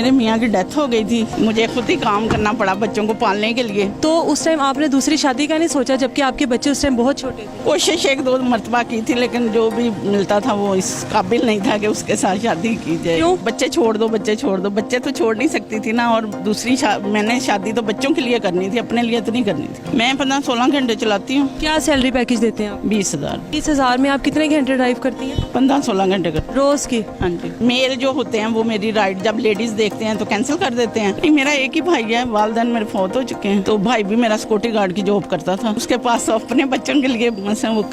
मेरे मियाँ की डेथ हो गई थी, मुझे खुद ही काम करना पड़ा बच्चों को पालने के लिए। तो उस टाइम आपने दूसरी शादी का नहीं सोचा, जबकि आपके बच्चे उस टाइम बहुत छोटे थे? कोशिश एक दो मरतबा की थी, लेकिन जो भी मिलता था वो इस काबिल नहीं था कि उसके साथ शादी की जाए। क्यों? बच्चे छोड़ दो, बच्चे छोड़ दो, बच्चे तो छोड़ नहीं सकती थी ना। और दूसरी मैंने शादी तो बच्चों के लिए करनी थी, अपने लिए तो नहीं करनी थी। मैं 15-16 घंटे चलाती हूँ। क्या सैलरी पैकेज देते हैं आप? 20,000। 20,000 में आप कितने घंटे ड्राइव करती हैं? 15-16 घंटे कर। रोज की? हाँ जी। मेल जो होते हैं वो मेरी राइड जब लेडीज देखते हैं तो कैंसिल कर देते हैं। नहीं, मेरा एक ही भाई है, वालिदैन मेरे फौत हो चुके हैं। तो भाई भी मेरा सिक्योरिटी गार्ड की जॉब करता था, उसके पास अपने बच्चों के लिए मतलब वो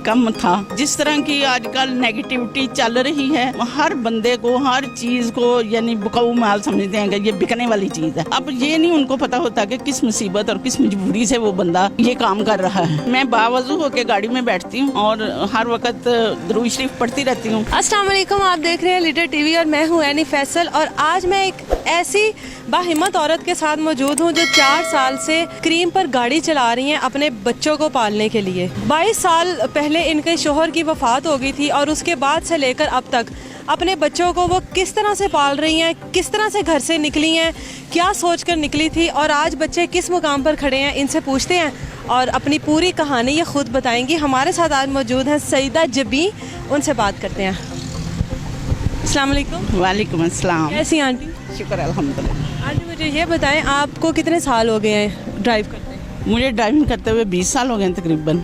कम था। जिस तरह की आजकल नेगेटिविटी चल रही है, हर बंदे को हर चीज को यानी बिकाऊ माल समझते हैं कि ये बिकने वाली चीज है। अब ये नहीं उनको पता होता कि किस मुसीबत और किस मजबूरी से वो बंदा ये काम कर रहा है। मैं बावजू होकर गाड़ी में बैठती हूँ और हर वक्त दुरूद शरीफ पढ़ती रहती हूँ। अस्सलाम वालेकुम, आप देख रहे हैं लीडर टीवी और मैं हूँ एनी फैसल। और आज मैं एक ऐसी बाहिम्मत औरत के साथ मौजूद हूँ जो 4 साल से क्रीम पर गाड़ी चला रही हैं अपने बच्चों को पालने के लिए। 22 साल पहले इनके शोहर की वफात हो गई थी और उसके बाद से लेकर अब तक अपने बच्चों को वो किस तरह से पाल रही हैं, किस तरह से घर से निकली हैं, क्या सोचकर निकली थी और आज बच्चे किस मुकाम पर खड़े हैं, इनसे पूछते हैं और अपनी पूरी कहानी ये खुद बताएंगी। हमारे साथ आज मौजूद हैं सईदा जबी, उनसे बात करते हैं। अस्सलाम वालेकुम। वालेकुम अस्सलाम। कैसी आंटी? शुक्र अल्हम्दुलिल्लाह। आंटी मुझे ये बताएं, आपको कितने साल हो गए हैं ड्राइव करते हैं? मुझे ड्राइविंग करते हुए 20 साल हो गए हैं तकरीबन।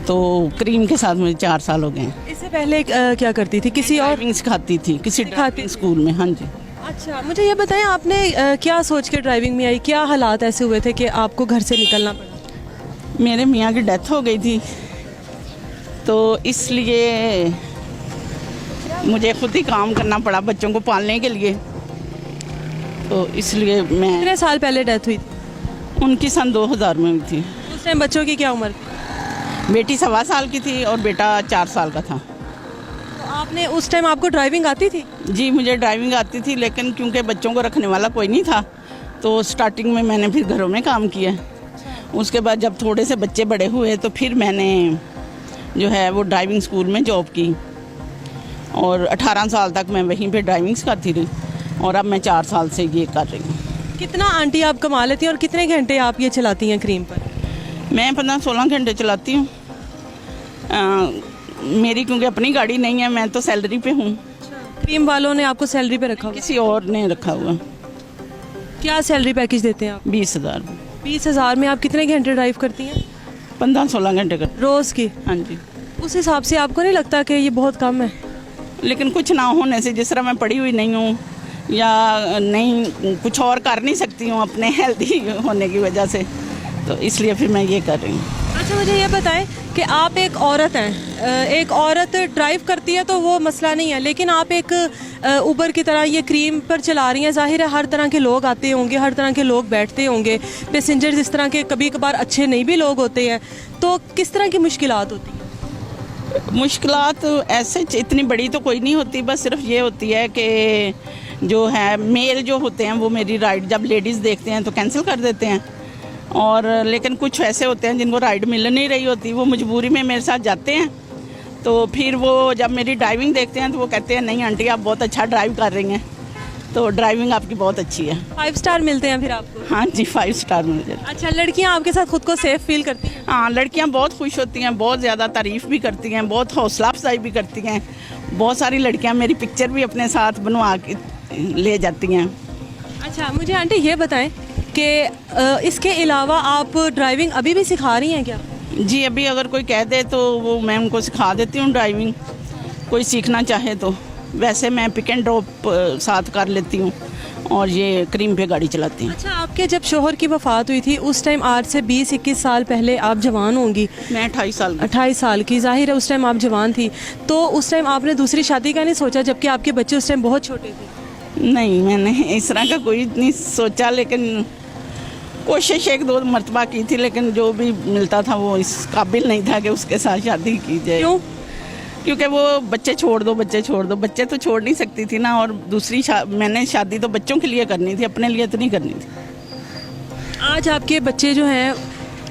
तो क्रीम के साथ मुझे 4 साल हो गए हैं। इससे पहले क्या करती थी? किसी और ड्राइविंग सिखाती थी किसी ड्राइविंग स्कूल में। हाँ जी। अच्छा, मुझे ये बताएं आपने क्या सोच के ड्राइविंग में आई? क्या हालात ऐसे हुए थे कि आपको घर से निकलना पड़ा? मेरे मियाँ की डेथ हो गई थी, तो इसलिए मुझे खुद ही काम करना पड़ा बच्चों को पालने के लिए। तो इसलिए मैं कितने साल पहले डेथ हुई थी? उनकी सन 2000 में हुई थी। उस टाइम बच्चों की क्या उम्र थी? बेटी 1.25 साल की थी और बेटा 4 साल का था। तो आपने उस टाइम आपको ड्राइविंग आती थी? जी, मुझे ड्राइविंग आती थी, लेकिन क्योंकि बच्चों को रखने वाला कोई नहीं था तो स्टार्टिंग में मैंने फिर घरों में काम किया। उसके बाद जब थोड़े से बच्चे बड़े हुए तो फिर मैंने जो है वो ड्राइविंग स्कूल में जॉब की और 18 साल तक मैं वहीं पे ड्राइविंग करती रही और अब मैं 4 साल से ये कर रही हूँ। कितना आंटी आप कमा लेती हैं और कितने घंटे आप ये चलाती हैं क्रीम पर? मैं 15-16 घंटे चलाती हूँ। मेरी क्योंकि अपनी गाड़ी नहीं है, मैं तो सैलरी पे हूँ। क्रीम वालों ने आपको सैलरी पे रखा हुआ? किसी और ने रखा हुआ। क्या सैलरी पैकेज देते हैं आप? 20,000। 20,000 में आप कितने घंटे ड्राइव करती हैं? 15-16 घंटे कर। रोज़ की? हाँ जी। उस हिसाब से आपको नहीं लगता कि ये बहुत कम है? लेकिन कुछ ना होने से, जिस तरह मैं पढ़ी हुई नहीं हूँ या नहीं कुछ और कर नहीं सकती हूँ अपने हेल्दी होने की वजह से, तो इसलिए फिर मैं ये कर रही हूँ। अच्छा, मुझे ये बताएं कि आप एक औरत हैं। एक औरत ड्राइव करती है तो वो मसला नहीं है, लेकिन आप एक उबर की तरह ये क्रीम पर चला रही हैं। जाहिर है हर तरह के लोग आते होंगे, हर तरह के लोग बैठते होंगे, पैसेंजर इस तरह के कभी कभार अच्छे नहीं भी लोग होते हैं, तो किस तरह की मुश्किलात होती हैं? मुश्किलात ऐसे इतनी बड़ी तो कोई नहीं होती, बस सिर्फ ये होती है कि जो है मेल जो होते हैं वो मेरी राइड जब लेडीज़ देखते हैं तो कैंसिल कर देते हैं। और लेकिन कुछ ऐसे होते हैं जिनको राइड मिल नहीं रही होती, वो मजबूरी में मेरे साथ जाते हैं। तो फिर वो जब मेरी ड्राइविंग देखते हैं तो वो कहते हैं नहीं आंटी आप बहुत अच्छा ड्राइव कर रही हैं, तो ड्राइविंग आपकी बहुत अच्छी है। 5 स्टार मिलते हैं फिर आपको? हाँ जी, 5 स्टार मिल जाते। अच्छा, लड़कियां आपके साथ खुद को सेफ फील करती हैं? हाँ, लड़कियां बहुत खुश होती हैं, बहुत ज़्यादा तारीफ़ भी करती हैं, बहुत हौसला अफजाई भी करती हैं। बहुत सारी लड़कियां मेरी पिक्चर भी अपने साथ बनवा के ले जाती हैं। अच्छा, मुझे आंटी ये बताएं कि इसके अलावा आप ड्राइविंग अभी भी सिखा रही हैं क्या? जी, अभी अगर कोई कह दे तो वो मैं उनको सिखा देती हूँ ड्राइविंग, कोई सीखना चाहे तो। वैसे मैं पिक एंड ड्रॉप साथ कर लेती हूँ और ये क्रीम पे गाड़ी चलाती हूँ। अच्छा, आपके जब शोहर की वफ़ात हुई थी उस टाइम आज से 20-21 साल पहले आप जवान होंगी। मैं 28 साल की। 28 साल की, जाहिर है उस टाइम आप जवान थी, तो उस टाइम आपने दूसरी शादी का नहीं सोचा, जबकि आपके बच्चे उस टाइम बहुत छोटे थे? नहीं, मैंने इस तरह का कोई नहीं सोचा, लेकिन कोशिश एक दो मरतबा की थी, लेकिन जो भी मिलता था वो इस काबिल नहीं था कि उसके साथ शादी की जाए। क्यों? क्योंकि वो बच्चे छोड़ दो, बच्चे छोड़ दो, बच्चे तो छोड़ नहीं सकती थी ना। और दूसरी मैंने शादी तो बच्चों के लिए करनी थी, अपने लिए तो नहीं करनी थी। आज आपके बच्चे जो हैं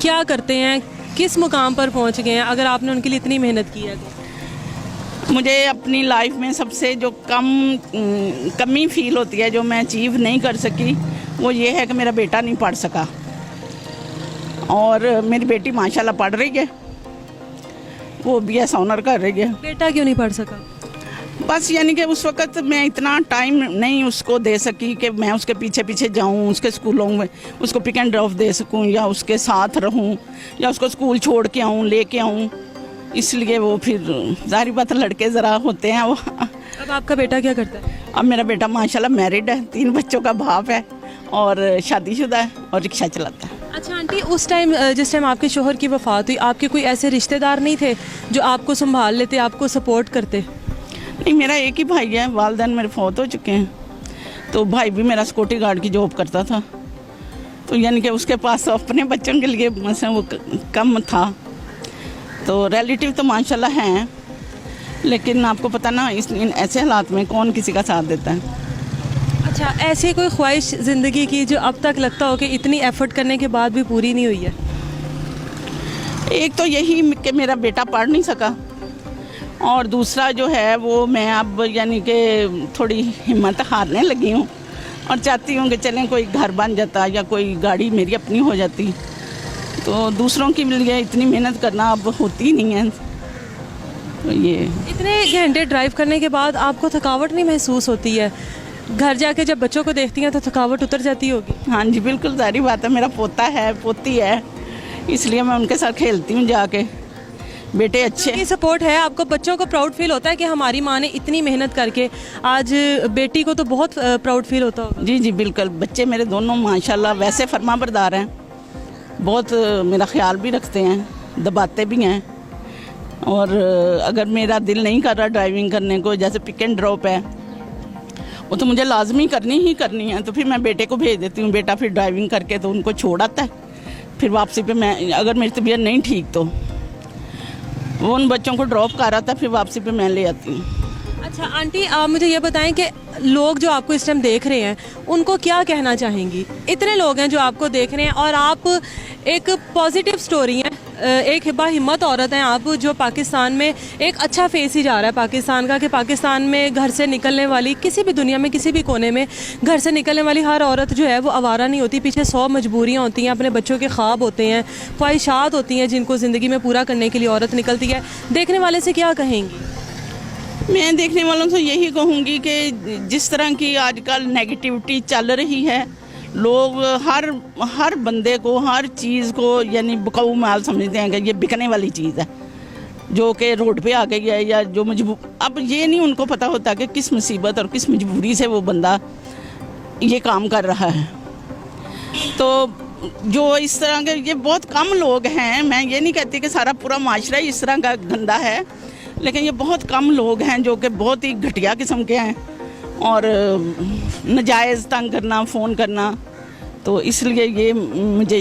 क्या करते हैं, किस मुकाम पर पहुंच गए हैं, अगर आपने उनके लिए इतनी मेहनत की है तो? मुझे अपनी लाइफ में सबसे जो कमी फील होती है, जो मैं अचीव नहीं कर सकी, वो ये है कि मेरा बेटा नहीं पढ़ सका। और मेरी बेटी माशाल्लाह पढ़ रही है, वो BS ऑनर कर रही है। बेटा क्यों नहीं पढ़ सका? बस यानी कि उस वक़्त मैं इतना टाइम नहीं उसको दे सकी कि मैं उसके पीछे पीछे जाऊं, उसके स्कूलों में उसको पिक एंड ड्रॉप दे सकूं, या उसके साथ रहूं, या उसको स्कूल छोड़ के आऊं, लेके आऊं। इसलिए वो फिर ज़ाहिर बात लड़के ज़रा होते हैं वो। अब आपका बेटा क्या करता है? अब मेरा बेटा माशाल्लाह मैरिड है, 3 बच्चों का बाप है और शादीशुदा है और रिक्शा चलाता है। अच्छा आंटी, उस टाइम जिस टाइम आपके शोहर की वफ़ात हुई, आपके कोई ऐसे रिश्तेदार नहीं थे जो आपको संभाल लेते, आपको सपोर्ट करते? नहीं, मेरा एक ही भाई है, वालिदैन मेरे फौत हो चुके हैं। तो भाई भी मेरा सिक्योरिटी गार्ड की जॉब करता था, तो यानी कि उसके पास अपने बच्चों के लिए मतलब वो कम था। तो रिलेटिव तो माशाल्लाह हैं, लेकिन आपको पता ना इन ऐसे हालात में कौन किसी का साथ देता है। अच्छा, ऐसी कोई ख्वाहिश ज़िंदगी की जो अब तक लगता हो कि इतनी एफर्ट करने के बाद भी पूरी नहीं हुई है? एक तो यही कि मेरा बेटा पढ़ नहीं सका, और दूसरा जो है वो मैं अब यानी कि थोड़ी हिम्मत हारने लगी हूँ और चाहती हूँ कि चलें कोई घर बन जाता या कोई गाड़ी मेरी अपनी हो जाती, तो दूसरों के लिए इतनी मेहनत करना अब होती नहीं है। तो ये इतने घंटे ड्राइव करने के बाद आपको थकावट नहीं महसूस होती है? घर जाके जब बच्चों को देखती हैं तो थकावट उतर जाती होगी? हाँ जी, बिल्कुल जारी बात है। मेरा पोता है, पोती है, इसलिए मैं उनके साथ खेलती हूँ जाके। बेटे अच्छे की सपोर्ट है आपको, बच्चों को प्राउड फील होता है कि हमारी माँ ने इतनी मेहनत करके, आज बेटी को तो बहुत प्राउड फील होता होगा। जी जी बिल्कुल, बच्चे मेरे दोनों माशाल्लाह वैसे फरमाबरदार हैं, बहुत मेरा ख्याल भी रखते हैं, दबाते भी हैं। और अगर मेरा दिल नहीं कर रहा ड्राइविंग करने को, जैसे पिक एंड ड्रॉप है, वो तो मुझे लाजमी करनी ही करनी है, तो फिर मैं बेटे को भेज देती हूँ। बेटा फिर ड्राइविंग करके तो उनको छोड़ आता है, फिर वापसी पे मैं, अगर मेरी तबीयत नहीं ठीक तो वो उन बच्चों को ड्रॉप कर आता है, फिर वापसी पे मैं ले आती हूँ। अच्छा आंटी, आप मुझे ये बताएं कि लोग जो आपको इस टाइम देख रहे हैं उनको क्या कहना चाहेंगी? इतने लोग हैं जो आपको देख रहे हैं और आप एक पॉजिटिव स्टोरी हैं, एक बाहिम्मत औरत हैं आप, जो पाकिस्तान में एक अच्छा फेस ही जा रहा है पाकिस्तान का, कि पाकिस्तान में घर से निकलने वाली, किसी भी दुनिया में किसी भी कोने में घर से निकलने वाली हर औरत जो है वो आवारा नहीं होती। पीछे 100 मजबूरियाँ होती हैं, अपने बच्चों के ख्वाब होते हैं, ख्वाहिशात होती हैं जिनको ज़िंदगी में पूरा करने के लिए औरत निकलती है। देखने वाले से क्या कहेंगी? मैं देखने वालों से यही कहूँगी कि जिस तरह की आजकल नेगेटिविटी चल रही है, लोग हर बंदे को, हर चीज़ को यानी बिकाऊ माल समझते हैं कि ये बिकने वाली चीज़ है जो कि रोड पे आ गई है, या जो अब ये नहीं उनको पता होता कि किस मुसीबत और किस मजबूरी से वो बंदा ये काम कर रहा है। तो जो इस तरह के, ये बहुत कम लोग हैं, मैं ये नहीं कहती कि सारा पूरा माशरा ही इस तरह का गंदा है, लेकिन ये बहुत कम लोग हैं जो कि बहुत ही घटिया किस्म के हैं और नाजायज़ तंग करना, फ़ोन करना, तो इसलिए ये मुझे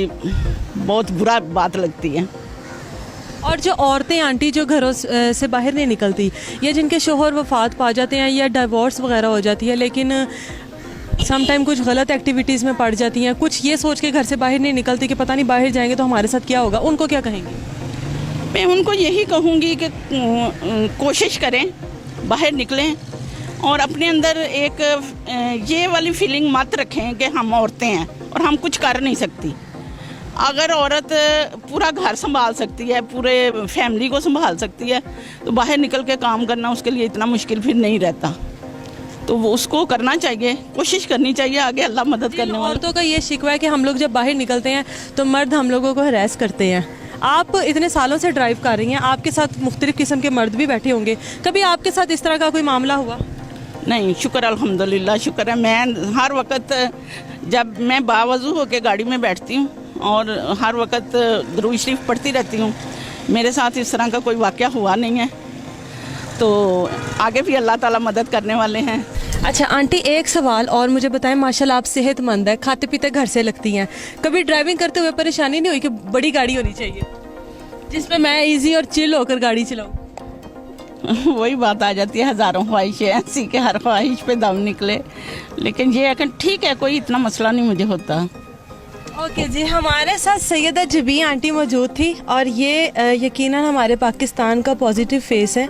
बहुत बुरा बात लगती है। और जो औरतें आंटी जो घरों से बाहर नहीं निकलती, या जिनके शोहर वफात पा जाते हैं या डिवोर्स वगैरह हो जाती है, लेकिन सम टाइम कुछ गलत एक्टिविटीज़ में पड़ जाती हैं, कुछ ये सोच के घर से बाहर नहीं निकलती कि पता नहीं बाहर जाएंगे तो हमारे साथ क्या होगा, उनको क्या कहेंगी? मैं उनको यही कहूँगी कि कोशिश करें, बाहर निकलें और अपने अंदर एक ये वाली फीलिंग मत रखें कि हम औरतें हैं और हम कुछ कर नहीं सकती। अगर औरत पूरा घर संभाल सकती है, पूरे फैमिली को संभाल सकती है, तो बाहर निकल के काम करना उसके लिए इतना मुश्किल फिर नहीं रहता। तो वो उसको करना चाहिए, कोशिश करनी चाहिए, आगे अल्लाह मदद करने वाला। औरतों का ये शिकवा है कि हम लोग जब बाहर निकलते हैं तो मर्द हम लोगों को हरास करते हैं। आप इतने सालों से ड्राइव कर रही हैं, आपके साथ मुख्तलिफ किस्म के मर्द भी बैठे होंगे, कभी आपके साथ इस तरह का कोई मामला हुआ? नहीं, शुक्र अल्हम्दुलिल्लाह, शुक्र है। मैं हर वक्त जब मैं बावजू होकर गाड़ी में बैठती हूँ और हर वक्त दुरूद शरीफ पढ़ती रहती हूँ, मेरे साथ इस तरह का कोई वाक़या हुआ नहीं है, तो आगे भी अल्लाह ताला मदद करने वाले हैं। अच्छा आंटी, एक सवाल और मुझे बताएं, माशाल्लाह आप सेहतमंद है, खाते पीते घर से लगती हैं, कभी ड्राइविंग करते हुए परेशानी नहीं हुई कि बड़ी गाड़ी होनी चाहिए जिसमें मैं इजी और चिल होकर गाड़ी चलाऊं? वही बात आ जाती है, हज़ारों ख्वाहिशें ऐसी कि हर ख्वाहिश पे दम निकले, लेकिन ये है कि ठीक है, कोई इतना मसला नहीं मुझे होता। ओके जी, हमारे साथ सैयदा जबी आंटी मौजूद थी और ये यकीनन हमारे पाकिस्तान का पॉजिटिव फेस है।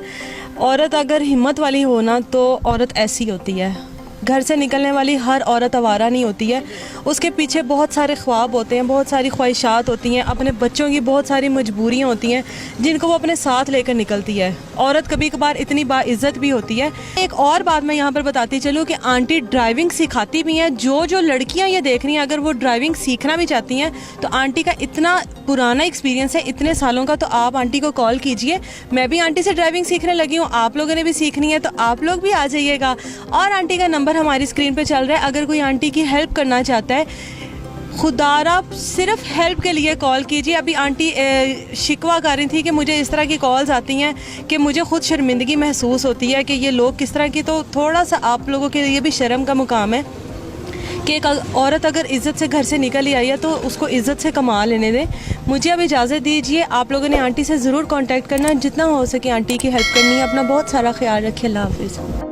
औरत अगर हिम्मत वाली हो ना तो औरत ऐसी होती है। घर से निकलने वाली हर औरत आवारा नहीं होती है, उसके पीछे बहुत सारे ख्वाब होते हैं, बहुत सारी ख्वाहिशात होती हैं, अपने बच्चों की बहुत सारी मजबूरियां होती हैं जिनको वो अपने साथ लेकर निकलती है। औरत कभी कभार इतनी बाइज़्ज़त भी होती है। एक और बात मैं यहाँ पर बताती चलूँ कि आंटी ड्राइविंग सिखाती भी हैं। जो लड़कियाँ ये देख रही हैं अगर वो ड्राइविंग सीखना भी चाहती हैं तो आंटी का इतना पुराना एक्सपीरियंस है, इतने सालों का, तो आप आंटी को कॉल कीजिए। मैं भी आंटी से ड्राइविंग सीखने लगी हूँ, आप लोगों ने भी सीखनी है तो आप लोग भी आ जाइएगा। और आंटी का नंबर हमारी स्क्रीन पे चल रहा है। अगर कोई आंटी की हेल्प करना चाहता है, खुदारा सिर्फ हेल्प के लिए कॉल कीजिए। अभी आंटी शिकवा कर रही थी कि मुझे इस तरह की कॉल्स आती हैं कि मुझे खुद शर्मिंदगी महसूस होती है कि ये लोग किस तरह की, तो थोड़ा सा आप लोगों के लिए भी शर्म का मुकाम है कि एक औरत अगर इज़्ज़त से घर से निकल ही आई है तो उसको इज़्ज़त से कमा लेने दें। मुझे अब इजाज़त दीजिए। आप लोगों ने आंटी से ज़रूर कांटेक्ट करना, जितना हो सके आंटी की हेल्प करनी है। अपना बहुत सारा ख्याल रखिए। अल्लाह हाफ़िज़।